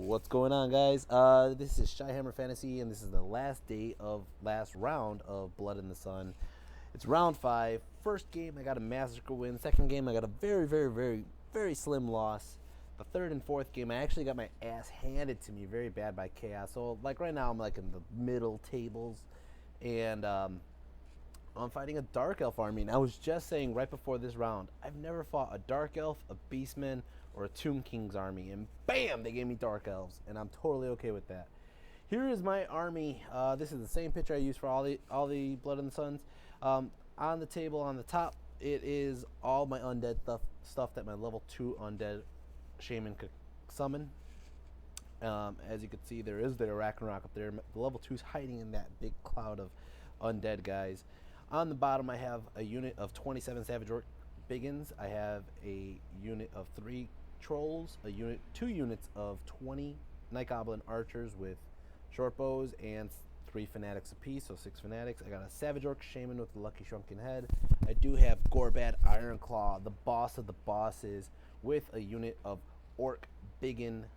What's going on, guys? This is Shyhammer Fantasy, and this is the last round of Blood in the Sun. It's round 5. First game, I got a massacre win. Second game, I got a very slim loss. The third and fourth game, I actually got my ass handed to me very bad by Chaos. So, like, right now, I'm, like, in the middle tables, and, I'm fighting a Dark Elf army. And I was just saying right before this round, I've never fought a Dark Elf, a Beastman, or a Tomb King's army. And bam, they gave me Dark Elves. And I'm totally okay with that. Here is my army. This is the same picture I used for all the Blood and the Suns. On the table on the top, it is all my undead stuff that my level 2 undead shaman could summon. As you can see, there is the Arachnarok up there. The level 2 is hiding in that big cloud of undead guys. On the bottom, I have a unit of 27 Savage Orc Biggins. I have a unit of 3 Trolls, 2 units of 20 Night Goblin Archers with short bows, and 3 Fanatics apiece, so 6 Fanatics. I got a Savage Orc Shaman with the Lucky Shrunken Head. I do have Gorbad Ironclaw, the boss of the bosses, with a unit of Orc Biggin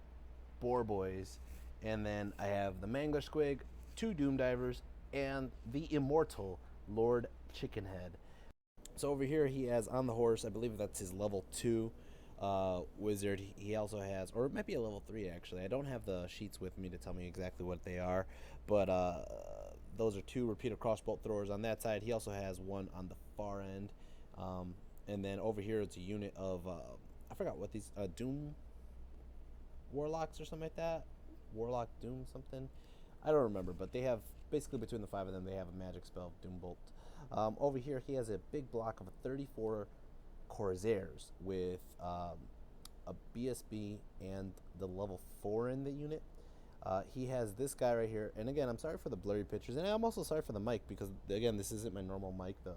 Boar Boys. And then I have the Mangler Squig, 2 Doom Divers, and the immortal Lord Chickenhead. So over here he has on the horse, I believe that's his level 2 wizard. He also has, or it might be a level 3 actually. I don't have the sheets with me to tell me exactly what they are, but those are 2 repeated crossbow throwers on that side. He also has one on the far end. And then over here it's a unit of, I forgot what these, Doom Warlocks or something like that. Warlock Doom something. I don't remember, but they have, basically between the 5 of them, they have a magic spell, Doombolt. Over here, he has a big block of 34 Corsairs with a BSB and the level 4 in the unit. He has this guy right here, and again, I'm sorry for the blurry pictures, and I'm also sorry for the mic, because, again, this isn't my normal mic, the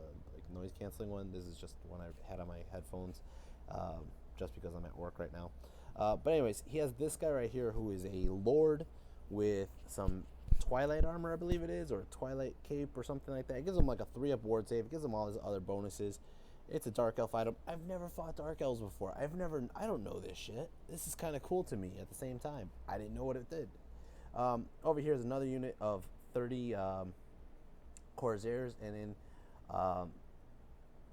noise-canceling one. This is just one I had on my headphones, just because I'm at work right now. But anyways, he has this guy right here who is a lord with some Twilight armor, I believe it is, or a Twilight cape or something like that. It gives him like a 3-up ward save. It gives him all his other bonuses. It's a Dark Elf item. I've never fought Dark Elves before. I don't know this shit. This is kind of cool to me at the same time. I didn't know what it did. Over here is another unit of 30 Corsairs, and then,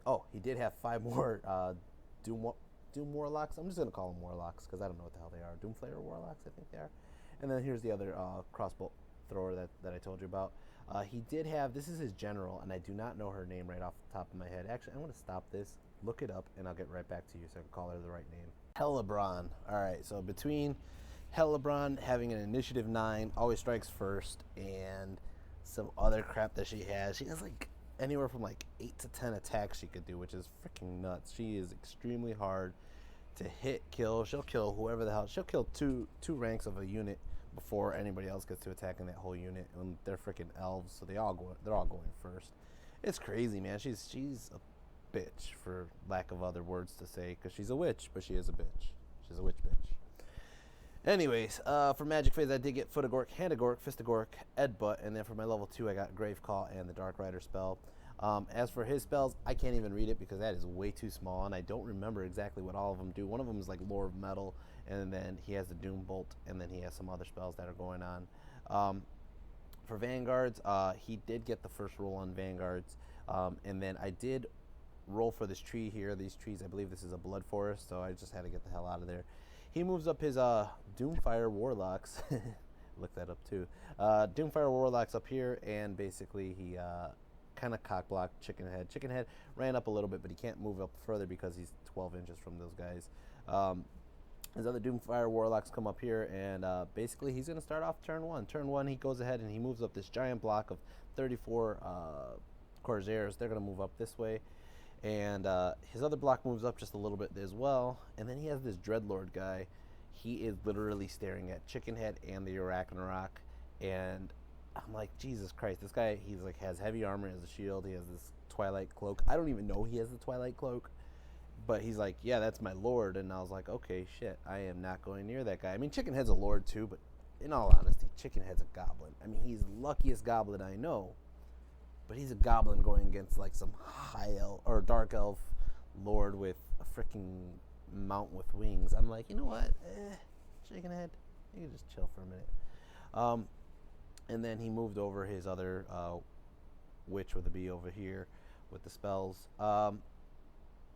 oh, he did have 5 more Doom Warlocks. I'm just going to call them Warlocks because I don't know what the hell they are. Doomflayer Warlocks, I think they are. And then here's the other crossbow thrower that I told you about. He did have, this is his general, and I do not know her name right off the top of my head. Actually, I'm going to stop this, look it up, and I'll get right back to you so I can call her the right name. Hellebron. Alright, so between Hellebron having an initiative 9, always strikes first, and some other crap that she has like anywhere from like 8 to 10 attacks she could do, which is freaking nuts. She is extremely hard to hit, kill. She'll kill whoever the hell. She'll kill two ranks of a unit before anybody else gets to attacking that whole unit, and they're freaking elves, so they're all going first. It's crazy, man. She's a bitch, for lack of other words to say, because she's a witch, but she is a bitch. She's a witch bitch. Anyways, for magic phase, I did get Foot of Gork, Hand of Gork, Fist of Gork, Edbutt, and then for my level 2, I got Grave Call and the Dark Rider spell. As for his spells, I can't even read it because that is way too small, and I don't remember exactly what all of them do. One of them is like Lore of Metal, and then he has the Doom Bolt, and then he has some other spells that are going on. For Vanguards, he did get the first roll on Vanguards, and then I did roll for this tree here. These trees, I believe this is a Blood Forest, so I just had to get the hell out of there. He moves up his Doomfire Warlocks. Look that up too. Doomfire Warlocks up here, and basically he kind of cock-blocked Chickenhead. Chickenhead ran up a little bit, but he can't move up further because he's 12 inches from those guys. His other Doomfire Warlocks come up here, and basically he's going to start off turn 1. Turn 1, he goes ahead and he moves up this giant block of 34 Corsairs. They're going to move up this way. And his other block moves up just a little bit as well. And then he has this Dreadlord guy. He is literally staring at Chickenhead and the Arachnarok. And I'm like, Jesus Christ, this guy, he's like, has heavy armor, has a shield, he has this Twilight Cloak. I don't even know he has the Twilight Cloak, but he's like, yeah, that's my lord. And I was like, okay, shit, I am not going near that guy. I mean, Chickenhead's a lord too, but in all honesty, Chickenhead's a goblin. I mean, he's the luckiest goblin I know, but he's a goblin going against like some high elf or dark elf lord with a freaking mount with wings. I'm like, you know what, Chickenhead, You can just chill for a minute. And then he moved over his other witch with a bee over here with the spells.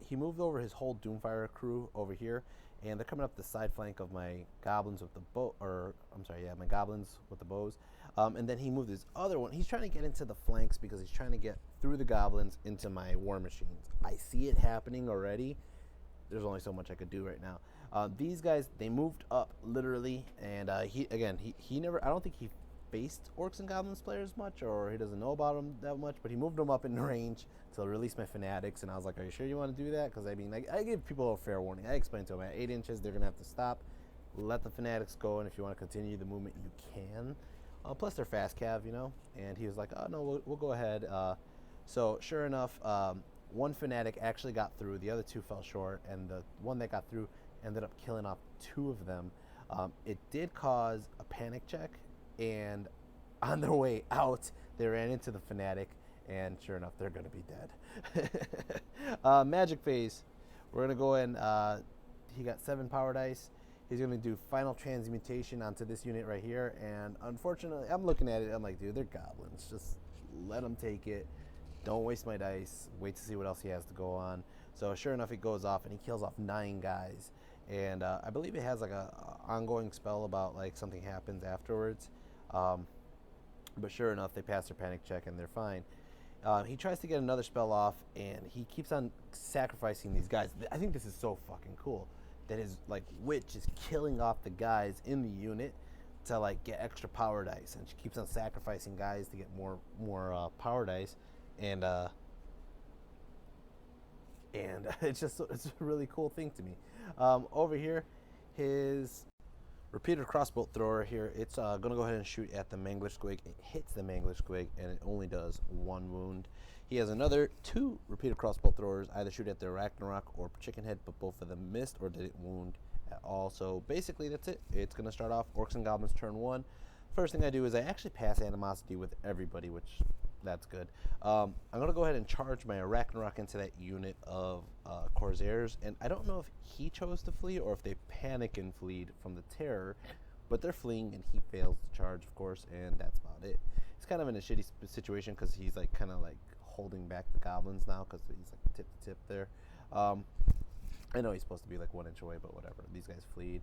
He moved over his whole Doomfire crew over here, and they're coming up the side flank of my goblins with the bow, or I'm sorry, yeah, my goblins with the bows. And then he moved his other one. He's trying to get into the flanks because he's trying to get through the goblins into my war machines. I see it happening already. There's only so much I could do right now. These guys, they moved up literally, and he never. I don't think he faced Orcs and Goblins players much, or he doesn't know about them that much. But he moved them up in range to release my fanatics, and I was like, "Are you sure you want to do that?" Because I mean, like, I give people a fair warning. I explained to them at 8 inches, they're gonna have to stop, let the fanatics go, and if you want to continue the movement, you can. Plus, they're fast cav, you know. And he was like, "Oh no, we'll go ahead." So sure enough, one fanatic actually got through. The other two fell short, and the one that got through ended up killing off 2 of them. It did cause a panic check, and on their way out, they ran into the fanatic, and sure enough, they're going to be dead. Magic phase. We're going to go in. He got 7 power dice. He's going to do final transmutation onto this unit right here, and unfortunately, I'm looking at it, I'm like, dude, they're goblins. Just let them take it. Don't waste my dice. Wait to see what else he has to go on. So sure enough, it goes off, and he kills off 9 guys. And I believe it has like a ongoing spell about like something happens afterwards. But sure enough, they pass their panic check and they're fine. He tries to get another spell off, and he keeps on sacrificing these guys. I think this is so fucking cool that his like witch is killing off the guys in the unit to like get extra power dice, and she keeps on sacrificing guys to get more power dice, and it's a really cool thing to me. Over here, his repeater crossbow thrower here, it's going to go ahead and shoot at the Mangler Squig. It hits the Mangler Squig, and it only does 1 wound. He has another 2 repeater crossbow throwers, either shoot at the Ragnarok or chickenhead, but both of them missed or didn't wound at all. So basically, that's it. It's going to start off Orcs and Goblins turn 1. First thing I do is I actually pass Animosity with everybody, which that's good. I'm going to go ahead and charge my Ragnarok into that unit of Corsairs, and I don't know if he chose to flee or if they panic and flee from the terror, but they're fleeing, and he fails to charge, of course, and that's about it. He's kind of in a shitty situation because he's like kind of like holding back the goblins now because he's like tip to tip there. I know he's supposed to be like 1 inch away, but whatever. These guys fleed.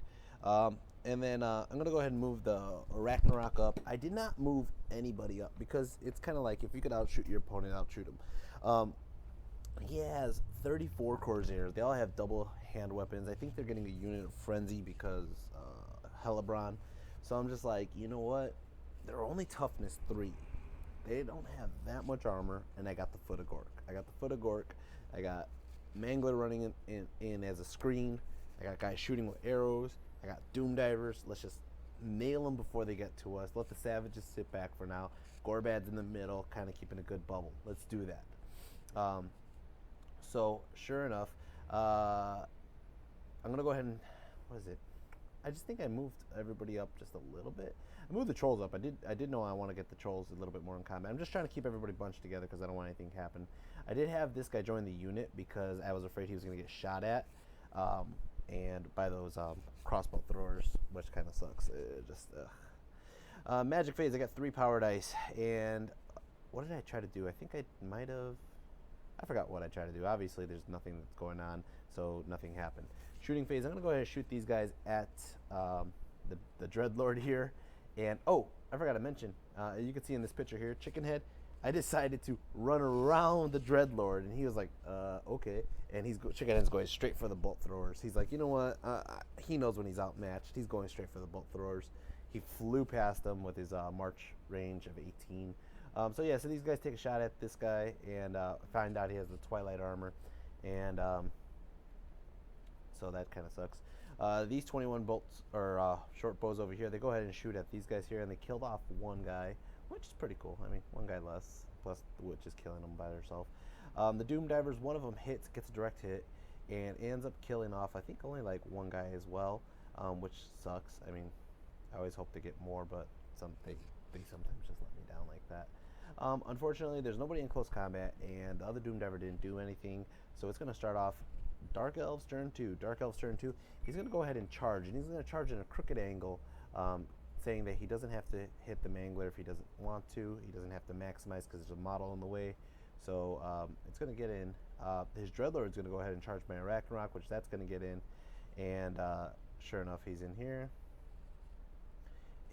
And then I'm going to go ahead and move the Ragnarok up. I did not move anybody up because it's kind of like if you could outshoot your opponent, outshoot him. He has 34 Corsairs. They all have double hand weapons. I think they're getting a unit of Frenzy because Hellebron. So I'm just like, you know what? They're only toughness 3. They don't have that much armor, and I got the Foot of Gork. I got Mangler running in as a screen. I got guys shooting with arrows. I got Doom Divers. Let's just nail them before they get to us. Let the Savages sit back for now. Gorbad's in the middle, kind of keeping a good bubble. Let's do that. So, sure enough, I'm going to go ahead and, what is it? I just think I moved everybody up just a little bit. I moved the Trolls up. I did know I want to get the Trolls a little bit more in combat. I'm just trying to keep everybody bunched together because I don't want anything to happen. I did have this guy join the unit because I was afraid he was going to get shot at. And by those crossbow throwers, which kind of sucks. Magic phase, I got 3 power dice, and what did I try to do? I think I might have, I forgot what I tried to do. Obviously, there's nothing that's going on, so nothing happened. Shooting phase, I'm going to go ahead and shoot these guys at the Dreadlord here, and oh, I forgot to mention, you can see in this picture here, Chickenhead, I decided to run around the Dreadlord, and he was like, okay. And Chickenhead's going straight for the bolt throwers. He's like, you know what? He knows when he's outmatched. He's going straight for the bolt throwers. He flew past them with his March range of 18. So yeah, so these guys take a shot at this guy and find out he has the Twilight armor. And so that kind of sucks. These 21 bolts, or short bows over here, they go ahead and shoot at these guys here, and they killed off 1 guy. Which is pretty cool. I mean, 1 guy less, plus the witch is killing them by herself. The Doom Divers, one of them gets a direct hit, and ends up killing off, I think, only like 1 guy as well, which sucks. I mean, I always hope to get more, but they sometimes just let me down like that. Unfortunately, there's nobody in close combat, and the other Doom Diver didn't do anything, so it's going to start off Dark Elves turn 2. He's going to go ahead and charge, and he's going to charge in a crooked angle saying that he doesn't have to hit the mangler if he doesn't want to. He doesn't have to maximize because there's a model in the way. So it's going to get in. His Dreadlord's going to go ahead and charge my Arachnarok, which that's going to get in. And sure enough, he's in here.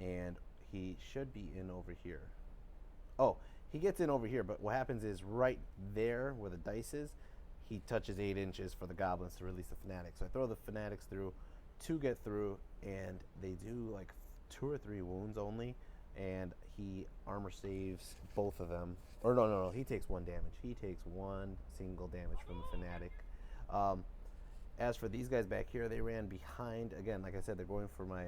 And he should be in over here. Oh, he gets in over here, but what happens is right there where the dice is, he touches 8 inches for the Goblins to release the Fanatics. So I throw the Fanatics through, 2 get through, and they do like 2 or 3 wounds only, and he armor saves both of them. Or no, he takes 1 damage. He takes 1 single damage from the Fanatic. As for these guys back here, they ran behind. Again, like I said, they're going for my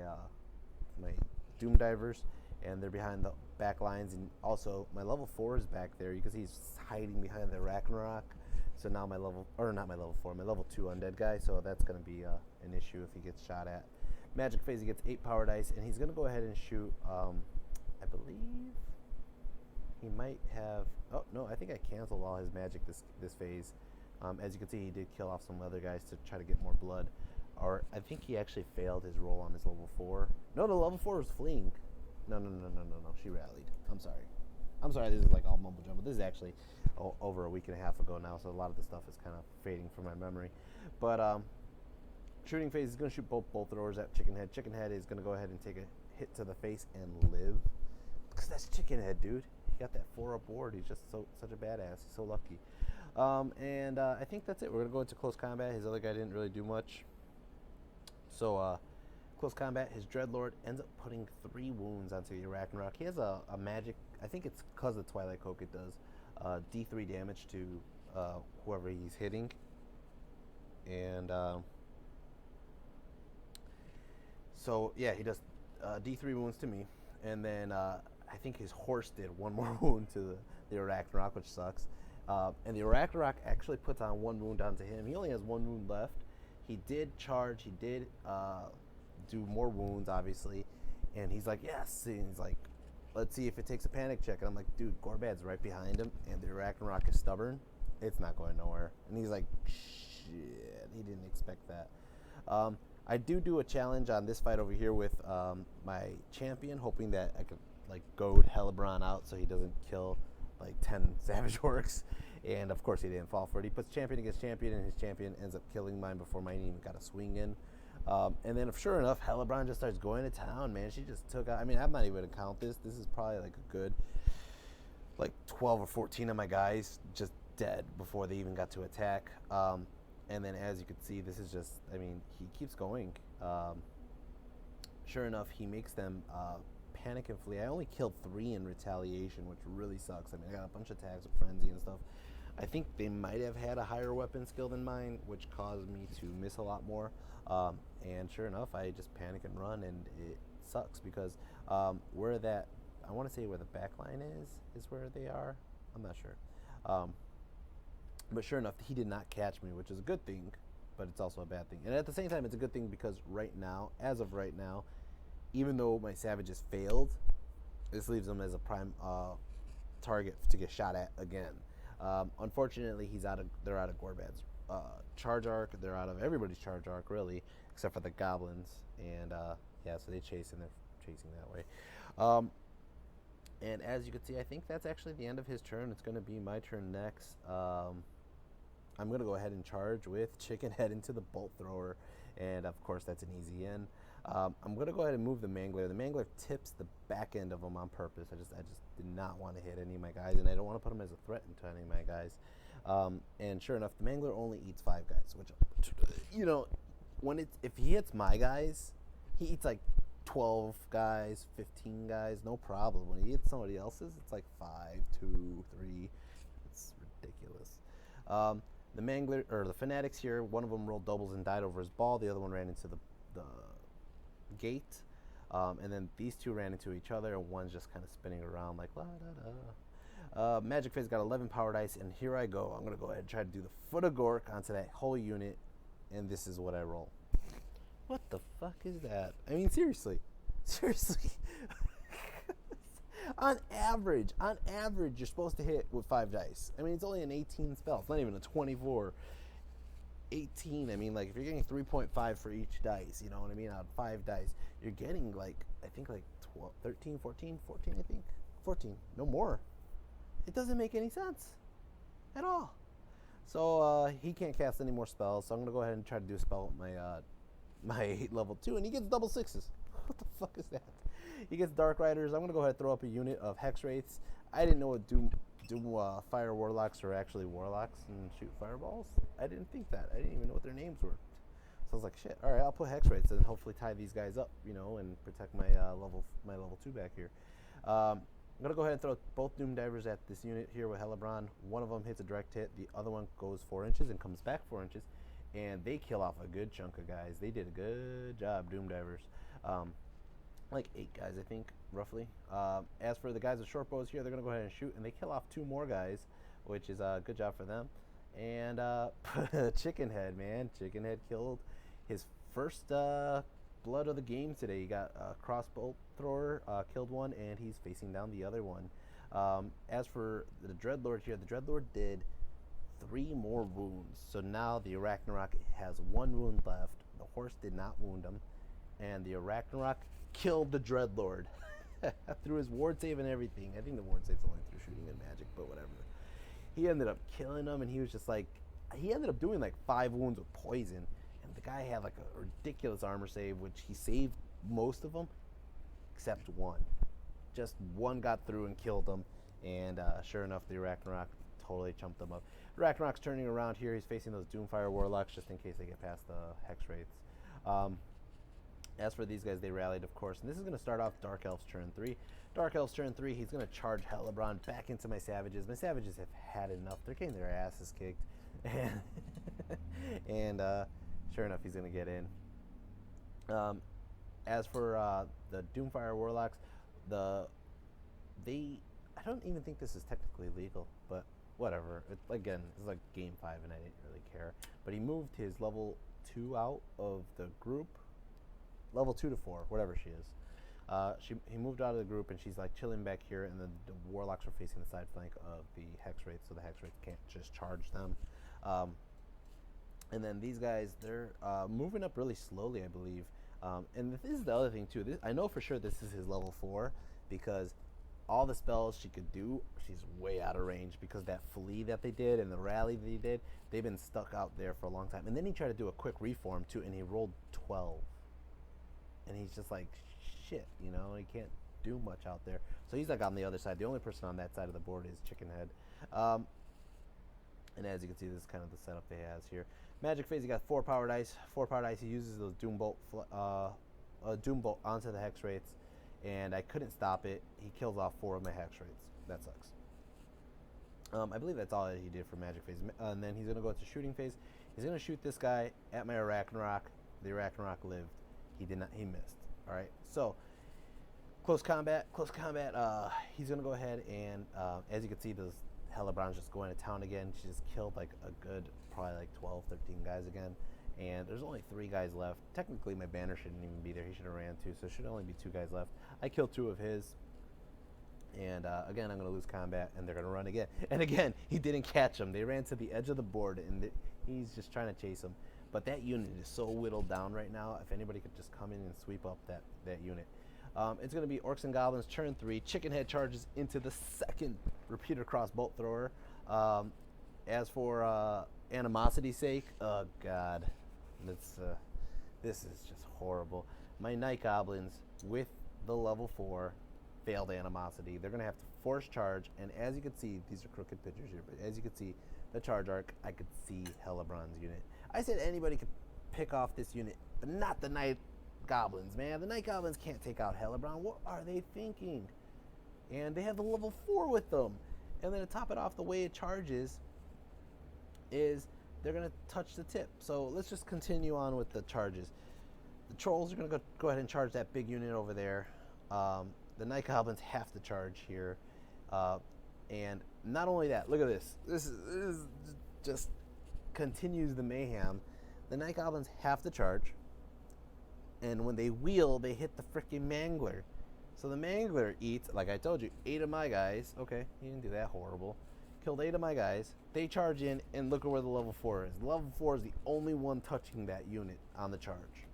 my Doom Divers, and they're behind the back lines. And also, my level 4 is back there. You can see he's hiding behind the Ragnarok. So now my level 2 undead guy. So that's going to be an issue if he gets shot at. Magic phase, he gets 8 power dice, and he's going to go ahead and shoot. I believe he might have. Oh no, I think I canceled all his magic this phase. As you can see, he did kill off some other guys to try to get more blood. Or I think he actually failed his roll on his level 4. No, the level 4 was fleeing. No. She rallied. I'm sorry. This is like all mumble jumble. This is actually over a week and a half ago now, so a lot of the stuff is kind of fading from my memory. But shooting phase is going to shoot both throwers at Chickenhead. Chickenhead is going to go ahead and take a hit to the face and live. Because that's Chickenhead, dude. He got that 4 up ward. He's just such a badass. He's so lucky. And I think that's it. We're going to go into close combat. His other guy didn't really do much. So, close combat, his Dreadlord ends up putting 3 wounds onto the Arachnarok. He has a magic, I think it's because of Twilight Cloak, it does D3 damage to whoever he's hitting. And so, yeah, he does D3 wounds to me. And then I think his horse did 1 more wound to the Arachnarok, which sucks. And the Arachnarok actually puts on 1 wound onto him. He only has 1 wound left. He did charge. He did do more wounds, obviously. And he's like, yes. And he's like, let's see if it takes a panic check. And I'm like, dude, Gorbad's right behind him. And the Arachnarok is stubborn. It's not going nowhere. And he's like, shit. He didn't expect that. I do a challenge on this fight over here with my champion, hoping that I could like goad Hellebron out so he doesn't kill like 10 Savage Orcs. And of course he didn't fall for it. He puts champion against champion, and his champion ends up killing mine before mine even got a swing in. And then sure enough, Hellebron just starts going to town, man. She just took out, I mean, I'm not even going to count this. This is probably like a good, like 12 or 14 of my guys just dead before they even got to attack. And then as you can see, this is just, I mean, he keeps going. Sure enough, he makes them panic and flee. I only killed 3 in retaliation, which really sucks. I mean, I got a bunch of attacks with Frenzy and stuff. I think they might have had a higher weapon skill than mine, which caused me to miss a lot more. And sure enough, I just panic and run, and it sucks because where that, I want to say where the back line is where they are. I'm not sure. But sure enough, he did not catch me, which is a good thing, but it's also a bad thing. And at the same time, it's a good thing because right now, as of right now, even though my Savages failed, this leaves them as a prime target to get shot at again. Unfortunately, they're out of Gorbad's charge arc. They're out of everybody's charge arc, really, except for the Goblins. And yeah, so they're chasing that way. And as you can see, I think that's actually the end of his turn. It's going to be my turn next. I'm going to go ahead and charge with Chickenhead into the Bolt Thrower. And of course, that's an easy in. I'm going to go ahead and move the Mangler. The Mangler tips the back end of him on purpose. I just did not want to hit any of my guys, and I don't want to put him as a threat into any of my guys. And sure enough, the Mangler only eats 5 guys, which, you know, if he hits my guys, he eats like 12 guys, 15 guys, no problem. When he hits somebody else's, it's like 5, 2, 3. It's ridiculous. The Mangler, or the Fanatics here, one of them rolled doubles and died over his ball. The other one ran into the gate. And then these 2 ran into each other, and one's just kind of spinning around like la da da. Magic Phase got 11 power dice, and here I go. I'm going to go ahead and try to do the Foot of Gork onto that whole unit, and this is what I roll. What the fuck is that? I mean, seriously. On average, you're supposed to hit with 5 dice. I mean, it's only an 18 spell. It's not even a 24. 18. I mean, like, if you're getting 3.5 for each dice, you know what I mean, out of 5 dice, you're getting, like, I think, like, 12, 13, 14, 14, I think. 14, no more. It doesn't make any sense at all. So, he can't cast any more spells, so I'm going to go ahead and try to do a spell with my level 2, and he gets double 6s. What the fuck is that? He gets Dark Riders. I'm going to go ahead and throw up a unit of Hex Wraiths. I didn't know what Doom Fire Warlocks are actually Warlocks and shoot fireballs. I didn't think that. I didn't even know what their names were. So I was like, shit, all right, I'll put Hex Wraiths and hopefully tie these guys up, you know, and protect my level 2 back here. I'm going to go ahead and throw both Doom Divers at this unit here with Hellebron. One of them hits a direct hit. The other one goes 4 inches and comes back 4 inches. And they kill off a good chunk of guys. They did a good job, Doom Divers. Like 8 guys, I think, roughly. As for the guys with short bows here, they're going to go ahead and shoot, and they kill off 2 more guys, which is a good job for them. And Chickenhead, man. Chickenhead killed his first blood of the game today. He got a crossbow thrower, killed one, and he's facing down the other one. As for the Dreadlord here, the Dreadlord did 3 more wounds. So now the Arachnarok has 1 wound left. The horse did not wound him. And the Arachnarok killed the Dreadlord through his ward save and everything. I think the ward save's only through shooting and magic, but whatever. He ended up killing him, and he was just like, he ended up doing like 5 wounds with poison. And the guy had like a ridiculous armor save, which he saved most of them, except 1. Just 1 got through and killed him. And sure enough, the Arachnarok totally chumped him up. Arachnarok's turning around here. He's facing those Doomfire Warlocks just in case they get past the Hex Wraiths. As for these guys, they rallied, of course. And this is going to start off Dark Elf's turn 3. Dark Elf's turn 3, he's going to charge Hellebron back into my Savages. My Savages have had enough. They're getting their asses kicked. And sure enough, he's going to get in. As for the Doomfire Warlocks, I don't even think this is technically legal, but whatever. Again, it's like game 5, and I didn't really care. But he moved his level 2 out of the group. Level 2 to 4, whatever she is. He moved out of the group, and she's like chilling back here, and the Warlocks are facing the side flank of the Hex Wraiths, so the Hex Wraiths can't just charge them. And then these guys, they're moving up really slowly, I believe. And this is the other thing too. I know for sure this is his level 4 because all the spells she could do, she's way out of range because that flee that they did and the rally that he did, they've been stuck out there for a long time. And then he tried to do a quick reform too, and he rolled 12. And he's just like, shit, you know, he can't do much out there. So he's like on the other side. The only person on that side of the board is Chickenhead. And as you can see, this is kind of the setup he has here. Magic phase, he got 4 power dice. 4 power dice, he uses those Doom Bolt onto the Hex Wraiths. And I couldn't stop it. He kills off 4 of my Hex Wraiths. That sucks. I believe that's all that he did for Magic phase. And then he's going to go to shooting phase. He's going to shoot this guy at my Arachnarok. The Arachnarok lived. He did not. He missed. All right. So close combat. He's gonna go ahead and, as you can see, those Hellebron's just going to town again. She just killed like a good, probably like 12, 13 guys again. And there's only 3 guys left. Technically, my banner shouldn't even be there. He should have ran 2, so there should only be 2 guys left. I killed 2 of his. And again, I'm going to lose combat, and they're going to run again. And again, he didn't catch him. They ran to the edge of the board, and he's just trying to chase him. But that unit is so whittled down right now. If anybody could just come in and sweep up that unit. It's going to be Orcs and Goblins, turn 3. Chickenhead charges into the second repeater cross bolt thrower. As for animosity's sake, oh god, this is just horrible. My Night Goblins with the level 4 failed animosity. They're going to have to force charge, and as you can see, these are crooked pictures here, but as you can see, the charge arc, I could see Hellebron's unit. I said anybody could pick off this unit, but not the Night Goblins, man. The Night Goblins can't take out Hellebron. What are they thinking? And they have the level 4 with them. And then to top it off, the way it charges is they're going to touch the tip. So let's just continue on with the charges. The Trolls are going to go ahead and charge that big unit over there. The Night Goblins have to charge here. And not only that, look at this. This is just continues the mayhem. The Night Goblins have to charge, and when they wheel, they hit the freaking Mangler. So the Mangler eats, like I told you, 8 of my guys. Okay, he didn't do that horrible. killed 8 of my guys. They charge in, and look at where the level 4 is. Level 4 is the only one touching that unit on the charge.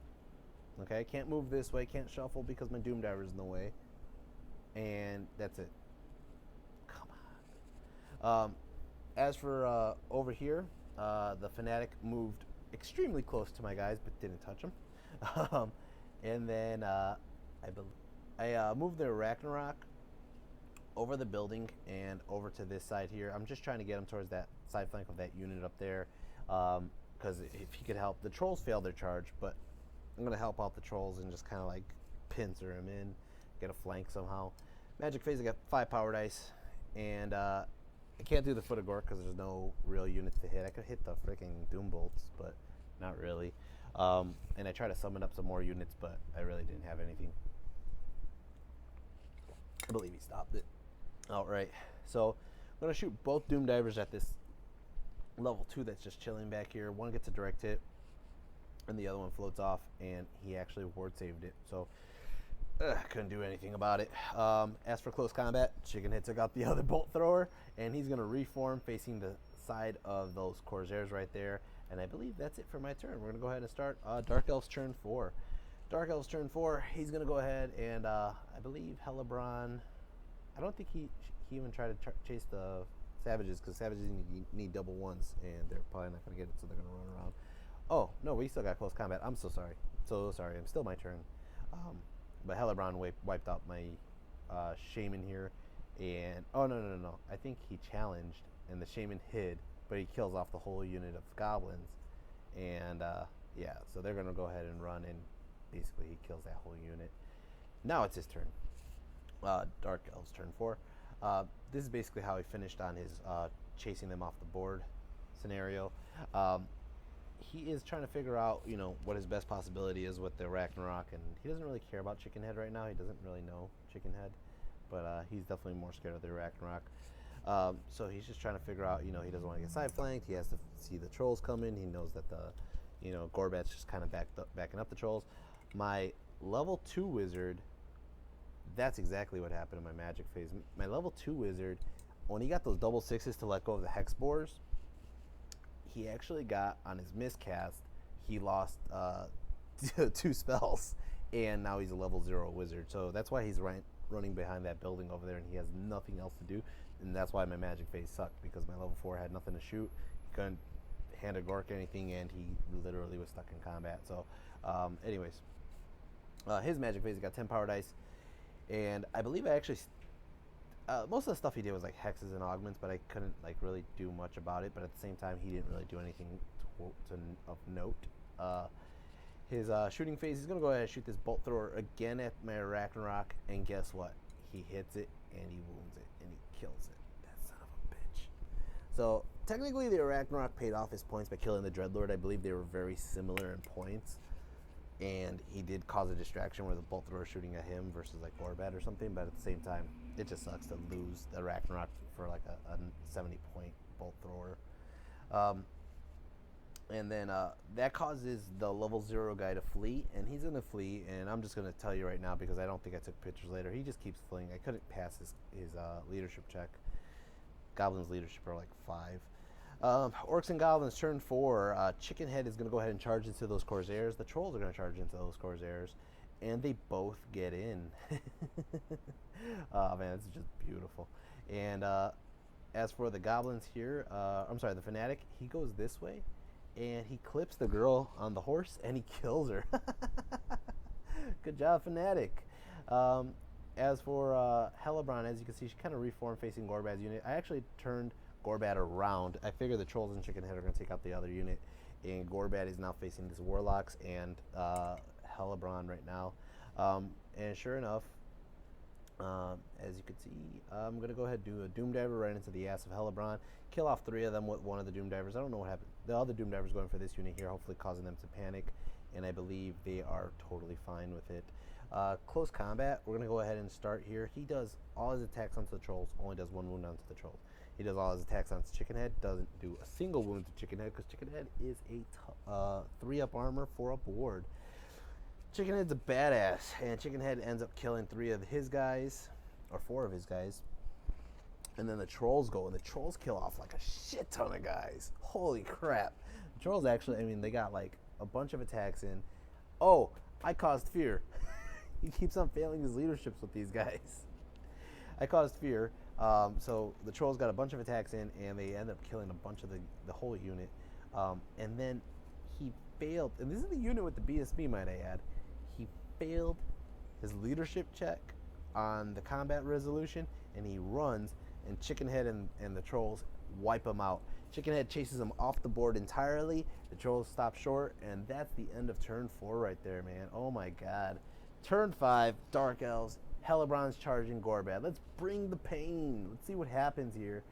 Okay, I can't move this way, can't shuffle because my Doom Diver's in the way. And that's it. Come on. As for over here, the Fanatic moved extremely close to my guys, but didn't touch them. And then I moved the Ragnarok over the building and over to this side here. I'm just trying to get him towards that side flank of that unit up there, because if he could help, the trolls failed their charge, but I'm gonna help out the trolls and just kind of like pincer him in, get a flank somehow. Magic phase, I got 5 power dice, and I can't do the Foot of Gork because there's no real units to hit. I could hit the freaking Doom Bolts, but not really. And I tried to summon up some more units, but I really didn't have anything. I believe he stopped it outright. So I'm going to shoot both Doom Divers at this level 2 that's just chilling back here. One gets a direct hit, and the other one floats off, and he actually ward saved it. So couldn't do anything about it. As for close combat, Chickenhead took out the other bolt thrower, and he's going to reform facing the side of those Corsairs right there. And I believe that's it for my turn. We're going to go ahead and start Dark Elves turn 4. Dark Elves turn 4, he's going to go ahead and I believe Hellebron, I don't think he even tried to chase the Savages, because Savages need double ones, and they're probably not going to get it, so they're going to run around. Oh, no, we still got close combat. I'm so sorry. So sorry. I'm still my turn. But Hellebron wiped out my Shaman here. And, oh, no. I think he challenged, and the Shaman hid, but he kills off the whole unit of Goblins. And, yeah, so they're going to go ahead and run, and basically he kills that whole unit. Now it's his turn. Dark Elves turn 4. This is basically how he finished on his chasing them off the board scenario. He is trying to figure out, what his best possibility is with the Ragnarok, and he doesn't really care about Chickenhead right now. He doesn't really know Chickenhead, but he's definitely more scared of the Ragnarok. So he's just trying to figure out, he doesn't want to get side flanked. He has to see the trolls coming. He knows that the, Gorbad's just kind of backing up the trolls. My level 2 wizard, that's exactly what happened in my magic phase. My level 2 wizard, when he got those double 6s to let go of the hex boars, he actually got on his miscast, he lost 2 spells, and now he's a level 0 wizard. So that's why he's running behind that building over there, and he has nothing else to do. And that's why my magic phase sucked, because my level 4 had nothing to shoot. He couldn't hand a Gork anything, and he literally was stuck in combat. So anyways, his magic phase, he got 10 power dice, and I believe I actually most of the stuff he did was like hexes and augments, but I couldn't really do much about it. But at the same time, he didn't really do anything of note. His shooting phase, he's gonna go ahead and shoot this bolt thrower again at my Ragnarok, and guess what? He hits it and he wounds it and he kills it. That son of a bitch. So technically, the Ragnarok paid off his points by killing the Dreadlord. I believe they were very similar in points. And he did cause a distraction where the bolt thrower was shooting at him versus like Gorbad or something, but at the same time, it just sucks to lose the Ragnarok for like a 70-point bolt thrower. And then that causes the level 0 guy to flee, and he's gonna flee, and I'm just gonna tell you right now because I don't think I took pictures later. He just keeps fleeing. I couldn't pass his leadership check. Goblins leadership are like 5. Orcs and Goblins turn 4. Chickenhead is going to go ahead and charge into those Corsairs. The Trolls are going to charge into those Corsairs, and they both get in. Oh man, this is just beautiful. And as for the Goblins here, the Fanatic, he goes this way, and he clips the girl on the horse, and he kills her. Good job, Fanatic. As for Hellebron, as you can see, she kind of reformed facing Gorbad's unit. I actually turned Gorbad around. I figure the Trolls and Chickenhead are going to take out the other unit, and Gorbad is now facing these Warlocks and Hellebron right now. And sure enough, as you can see, I'm going to go ahead and do a Doom Diver right into the ass of Hellebron, kill off 3 of them with one of the Doom Divers. I don't know what happened. The other Doom Diver's going for this unit here, hopefully causing them to panic, and I believe they are totally fine with it. Close combat, we're going to go ahead and start here. He does all his attacks onto the Trolls, only does 1 wound onto the Trolls. He does all his attacks on Chickenhead, doesn't do a single wound to Chickenhead, because Chickenhead is a 3-up armor, 4-up ward. Chickenhead's a badass, and Chickenhead ends up killing 3 of his guys, or 4 of his guys. And then the trolls go, and the trolls kill off like a shit ton of guys. Holy crap. The trolls actually, I mean, they got like a bunch of attacks in. Oh, I caused fear. He keeps on failing his leaderships with these guys. I caused fear. So the trolls got a bunch of attacks in, and they end up killing a bunch of the whole unit. And then he failed, and this is the unit with the BSB, might I add. He failed his leadership check on the combat resolution, and he runs, and Chickenhead and the trolls wipe him out. Chickenhead chases him off the board entirely. The trolls stop short, and that's the end of turn 4 right there, man. Oh my god. Turn 5, Dark Elves. Hellebron's charging Gorbad. Let's bring the pain. Let's see what happens here.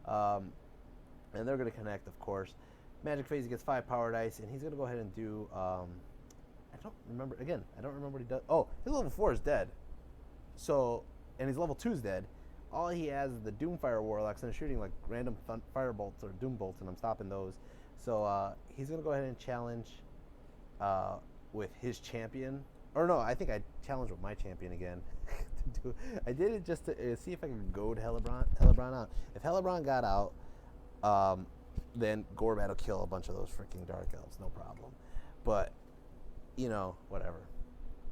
And they're going to connect, of course. Magic phase, he gets 5 power dice, and he's going to go ahead and do... I don't remember. Again, I don't remember what he does. Oh, his level 4 is dead. So, and his level 2 is dead. All he has is the Doomfire Warlocks, and they're shooting like random fire bolts or doom bolts, and I'm stopping those. So he's going to go ahead and challenge with his champion. Or no, I think I challenged with my champion again. I did it just to see if I could goad Hellebron out. If Hellebron got out, then Gorbad will kill a bunch of those freaking Dark Elves, no problem. But, you know, whatever.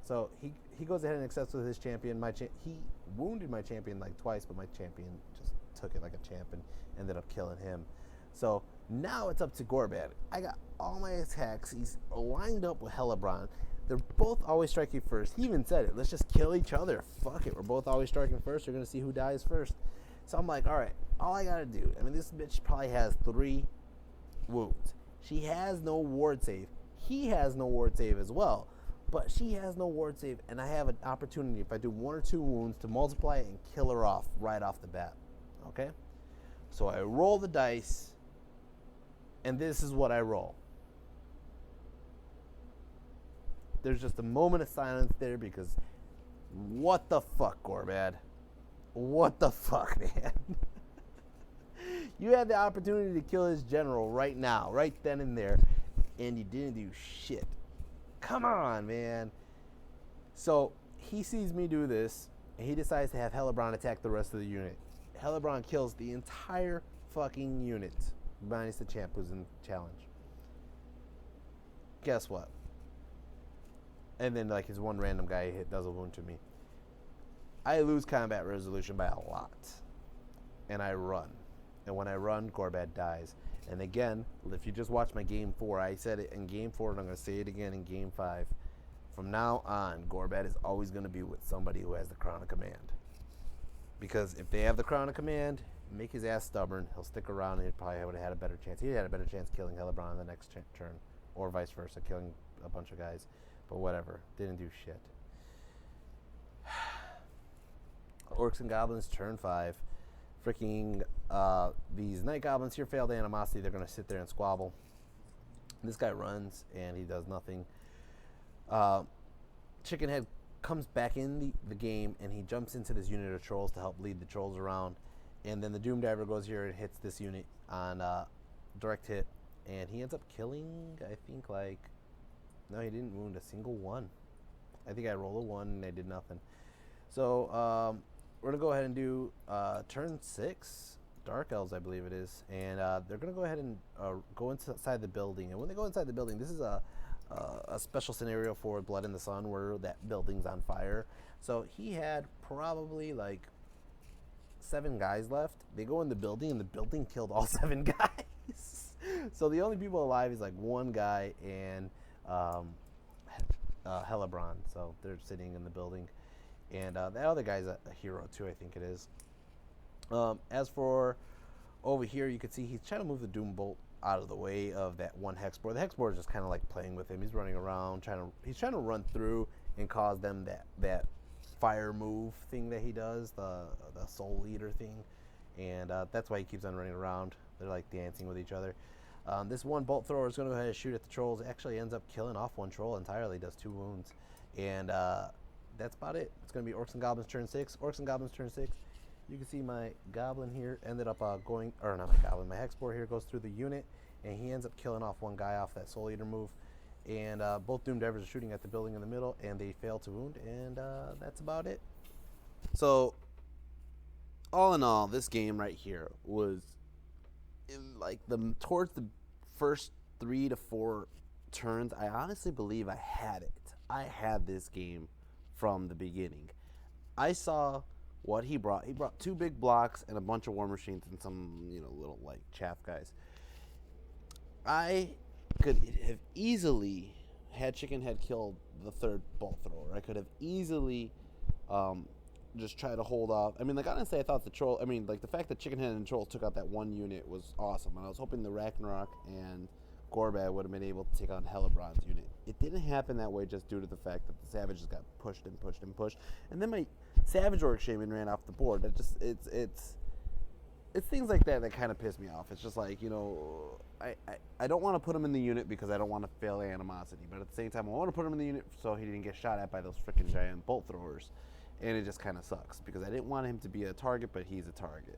So he goes ahead and accepts with his champion. He wounded my champion like twice, but my champion just took it like a champ and ended up killing him. So now it's up to Gorbad. I got all my attacks. He's lined up with Hellebron. They're both always striking first. He even said it. Let's just kill each other. Fuck it. We're both always striking first. We're going to see who dies first. So I'm like, all right, all I got to do. I mean, this bitch probably has 3 wounds. She has no ward save. He has no ward save as well. But she has no ward save, and I have an opportunity, if I do 1 or 2 wounds, to multiply it and kill her off right off the bat. Okay? So I roll the dice, and this is what I roll. There's just a moment of silence there because what the fuck, Gorbad? What the fuck, man? You had the opportunity to kill his general right now, right then and there, and you didn't do shit. Come on, man. So he sees me do this, and he decides to have Hellebron attack the rest of the unit. Hellebron kills the entire fucking unit, minus the champ who's in challenge. Guess what? And then, like, his one random guy does a wound to me. I lose combat resolution by a lot. And I run. And when I run, Gorbad dies. And again, if you just watch my Game 4, I said it in Game 4, and I'm going to say it again in Game 5. From now on, Gorbad is always going to be with somebody who has the Crown of Command. Because if they have the Crown of Command, make his ass stubborn, he'll stick around, and he probably would have had a better chance. He had a better chance killing Hellebron on the next turn. Or vice versa, killing a bunch of guys. But whatever, didn't do shit. Orcs and Goblins, turn 5. Freaking, these Night Goblins here failed animosity. They're going to sit there and squabble. This guy runs, and he does nothing. Chickenhead comes back in the game, and he jumps into this unit of trolls to help lead the trolls around. And then the Doom Diver goes here and hits this unit on direct hit. And he ends up killing, I think, like... No, he didn't wound a single one. I think I rolled a 1 and I did nothing. So, we're going to go ahead and do turn 6, Dark Elves, I believe it is. And they're going to go ahead and go inside the building. And when they go inside the building, this is a special scenario for Blood in the Sun where that building's on fire. So he had probably like 7 guys left. They go in the building, and the building killed all 7 guys. So the only people alive is like 1 guy and... Hellebron, so they're sitting in the building, and that other guy's a hero too, I think it is. As for over here, you can see he's trying to move the Doom Bolt out of the way of that one Hex Board. The Hex Board is just kind of like playing with him. He's running around, he's trying to run through and cause them that fire move thing that he does, the Soul Eater thing, and that's why he keeps on running around. They're like dancing with each other. This one bolt thrower is going to go ahead and shoot at the trolls. It actually ends up killing off 1 troll entirely, does 2 wounds. And that's about it. It's going to be Orcs and Goblins turn 6. Orcs and Goblins turn 6. You can see my Goblin here ended up going, or not my Goblin, my Hexboard here goes through the unit, and he ends up killing off 1 guy off that Soul Eater move. And both Doom Divers are shooting at the building in the middle, and they fail to wound, and that's about it. So all in all, this game right here was in like towards the first 3 to 4 turns. I honestly believe I had it. I had this game from the beginning. I saw what he brought. He brought 2 big blocks and a bunch of war machines and some, little like chaff guys. I could have easily had Chickenhead kill the third bolt thrower. I could have easily just try to hold off. I mean, like, honestly, I thought the troll. I mean, like, the fact that Chickenhead and Troll took out that one unit was awesome, and I was hoping the Ragnarok and Gorbad would have been able to take on Hellebron's unit. It didn't happen that way just due to the fact that the Savages got pushed and pushed and pushed, and then my Savage Orc Shaman ran off the board. That just it's things like that that kind of piss me off. It's just like, I don't want to put him in the unit because I don't want to fail animosity, but at the same time, I want to put him in the unit so he didn't get shot at by those freaking giant bolt throwers. And it just kind of sucks because I didn't want him to be a target, but he's a target.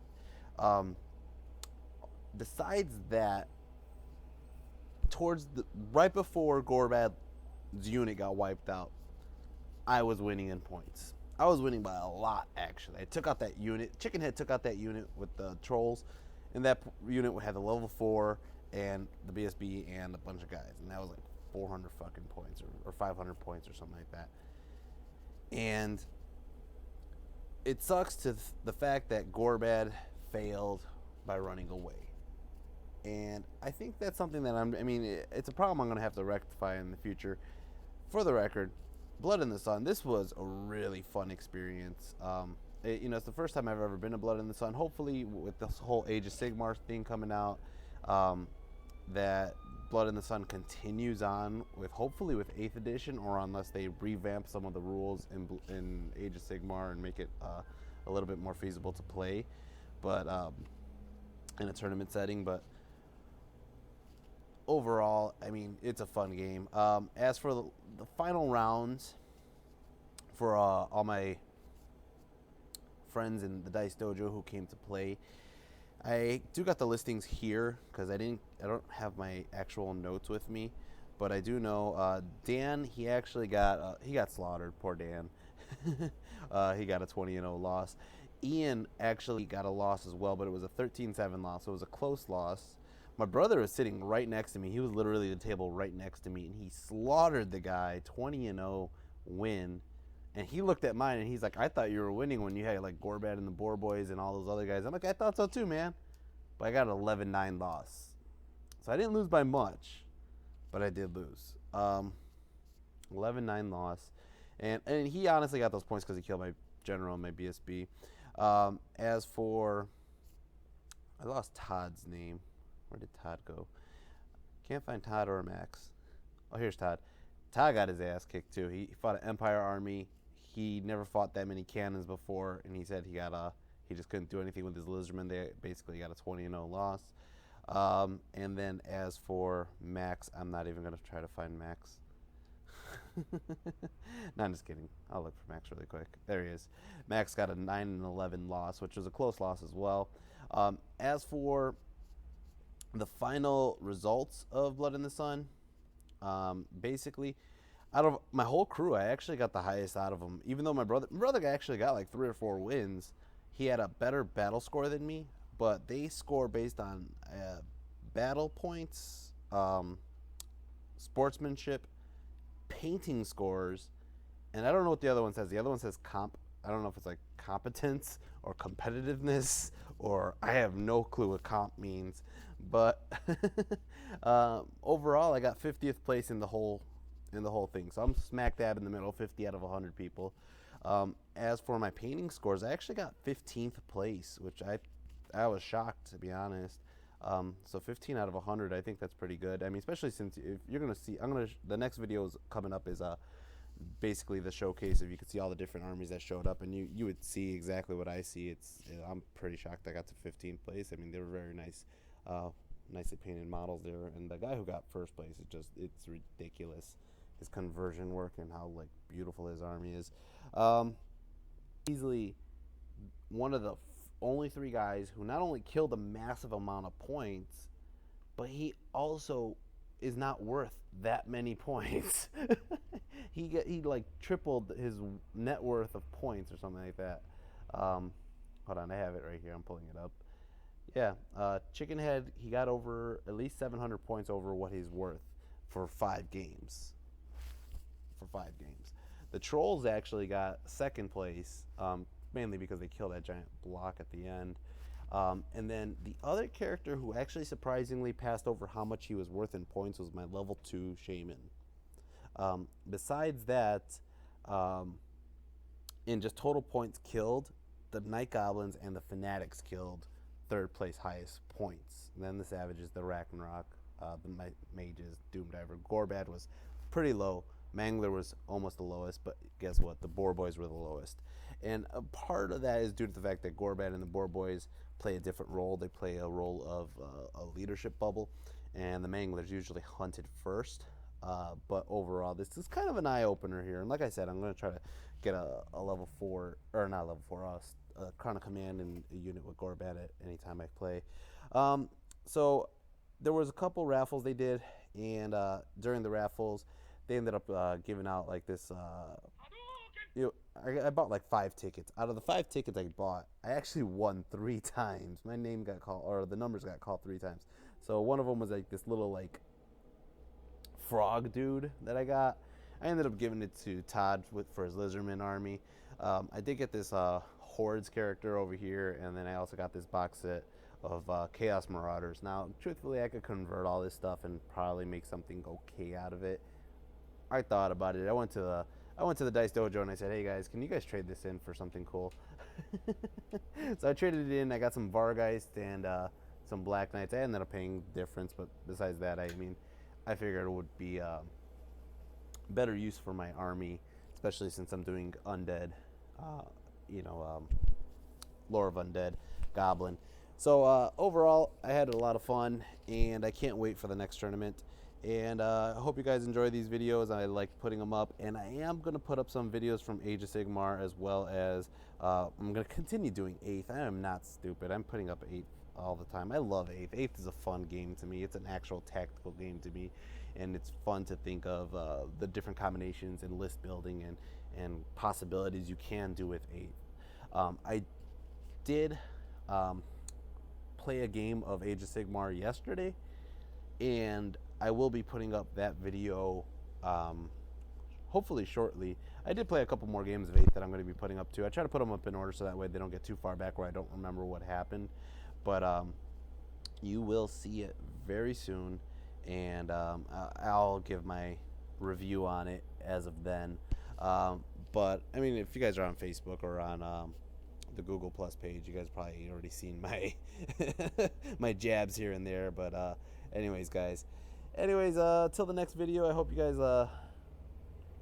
Besides that, right before Gorbad's unit got wiped out, I was winning in points. I was winning by a lot, actually. I took out that unit. Chickenhead took out that unit with the trolls, and that unit had the level 4 and the BSB and a bunch of guys, and that was like 400 fucking points or 500 points or something like that. And it sucks to the fact that Gorbad failed by running away. And I think that's something that it's a problem I'm going to have to rectify in the future. For the record, Blood in the Sun, this was a really fun experience. It's the first time I've ever been to Blood in the Sun. Hopefully, with this whole Age of Sigmar thing coming out, that Blood in the Sun continues on hopefully with 8th edition, or unless they revamp some of the rules in Age of Sigmar and make it a little bit more feasible to play, but in a tournament setting. But overall, it's a fun game. As for the final rounds, for all my friends in the Dice Dojo who came to play, I do got the listings here because I don't have my actual notes with me, but I do know Dan. He actually got slaughtered. Poor Dan. He got a 20-0 loss. Ian actually got a loss as well, but it was a 13-7 loss. So it was a close loss. My brother was sitting right next to me. He was literally at the table right next to me, and he slaughtered the guy. 20-0 win. And he looked at mine, and he's like, I thought you were winning when you had, like, Gorbad and the Boar Boys and all those other guys. I'm like, I thought so too, man. But I got an 11-9 loss. So I didn't lose by much, but I did lose. 11-9 loss. And he honestly got those points because he killed my general and my BSB. As for... I lost Todd's name. Where did Todd go? Can't find Todd or Max. Oh, here's Todd. Todd got his ass kicked, too. He fought an Empire army. He never fought that many cannons before, and he said he just couldn't do anything with his lizardmen. They basically got a 20-0 loss. And then as for Max, I'm not even going to try to find Max. No, I'm just kidding. I'll look for Max really quick. There he is. Max got a 9-11 loss, which was a close loss as well. As for the final results of Blood in the Sun, basically, out of my whole crew, I actually got the highest out of them. Even though my brother actually got like 3 or 4 wins, he had a better battle score than me. But they score based on battle points, sportsmanship, painting scores, and I don't know what the other one says. The other one says comp. I don't know if it's like competence or competitiveness, or I have no clue what comp means. But overall, I got 50th place in the whole thing. So I'm smack dab in the middle, 50 out of 100 people. As for my painting scores, I actually got 15th place, which I was shocked, to be honest. So 15 out of 100, I think that's pretty good. I mean, especially since if you're gonna see, the next video is coming up is basically the showcase. If you could see all the different armies that showed up, and you would see exactly what I see. I'm pretty shocked I got to 15th place. I mean, they were very nice, nicely painted models there. And the guy who got first place, it's ridiculous. His conversion work and how like beautiful his army is. Easily one of the only 3 guys who not only killed a massive amount of points, but he also is not worth that many points. he like tripled his net worth of points or something like that. Hold on, I have it right here. I'm pulling it up. Yeah, chickenhead. He got over at least 700 points over what he's worth for 5 games. For 5 games, the trolls actually got second place, mainly because they killed that giant block at the end. And then the other character who actually surprisingly passed over how much he was worth in points was my level 2 shaman. Besides that, um, in just total points killed, the Night Goblins and the Fanatics killed third place highest points. And then the Savages, the Ragnarok, the Mages, Doomdiver. Gorbad was pretty low. Mangler was almost the lowest, but guess what? The Boar Boys were the lowest. And a part of that is due to the fact that Gorbad and the Boar Boys play a different role. They play a role of a leadership bubble, and the Manglers usually hunted first. But overall, this is kind of an eye opener here. And like I said, I'm going to try to get a level 4, or not level 4, a Crown of Command and a unit with Gorbad at any time I play. So there was a couple raffles they did, and during the raffles, they ended up giving out like this. I bought like 5 tickets. Out of the 5 tickets I bought, I actually won 3 times. My name got called, or the numbers got called 3 times. So one of them was like this little like frog dude that I got. I ended up giving it to Todd for his Lizardman army. I did get this Hordes character over here, and then I also got this box set of Chaos Marauders. Now, truthfully, I could convert all this stuff and probably make something okay out of it. I thought about it. I went to the Dice Dojo and I said, "Hey guys, can you guys trade this in for something cool?" So I traded it in. I got some Vargeist and some Black Knights. I ended up paying the difference, but besides that, I mean, I figured it would be better use for my army, especially since I'm doing undead, uh, you know, lore of undead, goblin. So overall, I had a lot of fun, and I can't wait for the next tournament. And I hope you guys enjoy these videos. I like putting them up, and I am going to put up some videos from Age of Sigmar, as well as I'm going to continue doing 8th. I am not stupid. I'm putting up 8th all the time. I love 8th. 8th is a fun game to me. It's an actual tactical game to me, and it's fun to think of the different combinations and list building and possibilities you can do with 8th. I did play a game of Age of Sigmar yesterday, and I will be putting up that video hopefully shortly. I did play a couple more games of 8 that I'm going to be putting up too. I try to put them up in order so that way they don't get too far back where I don't remember what happened. But you will see it very soon, and I'll give my review on it as of then. But I mean, if you guys are on Facebook or on the Google Plus page, you guys probably already seen my my jabs here and there. But anyways, guys. Anyways, till the next video, I hope you guys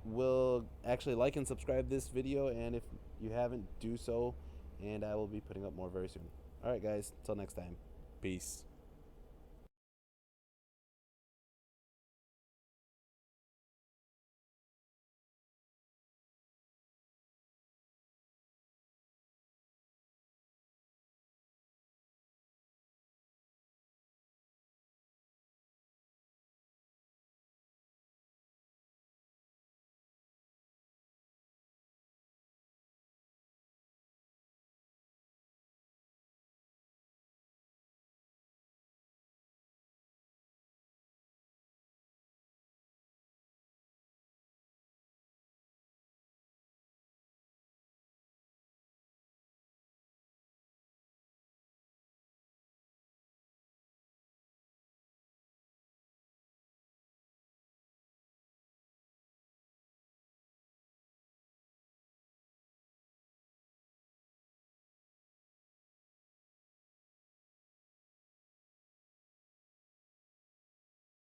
will actually like and subscribe this video, and if you haven't, do so, and I will be putting up more very soon. Alright guys, till next time. Peace.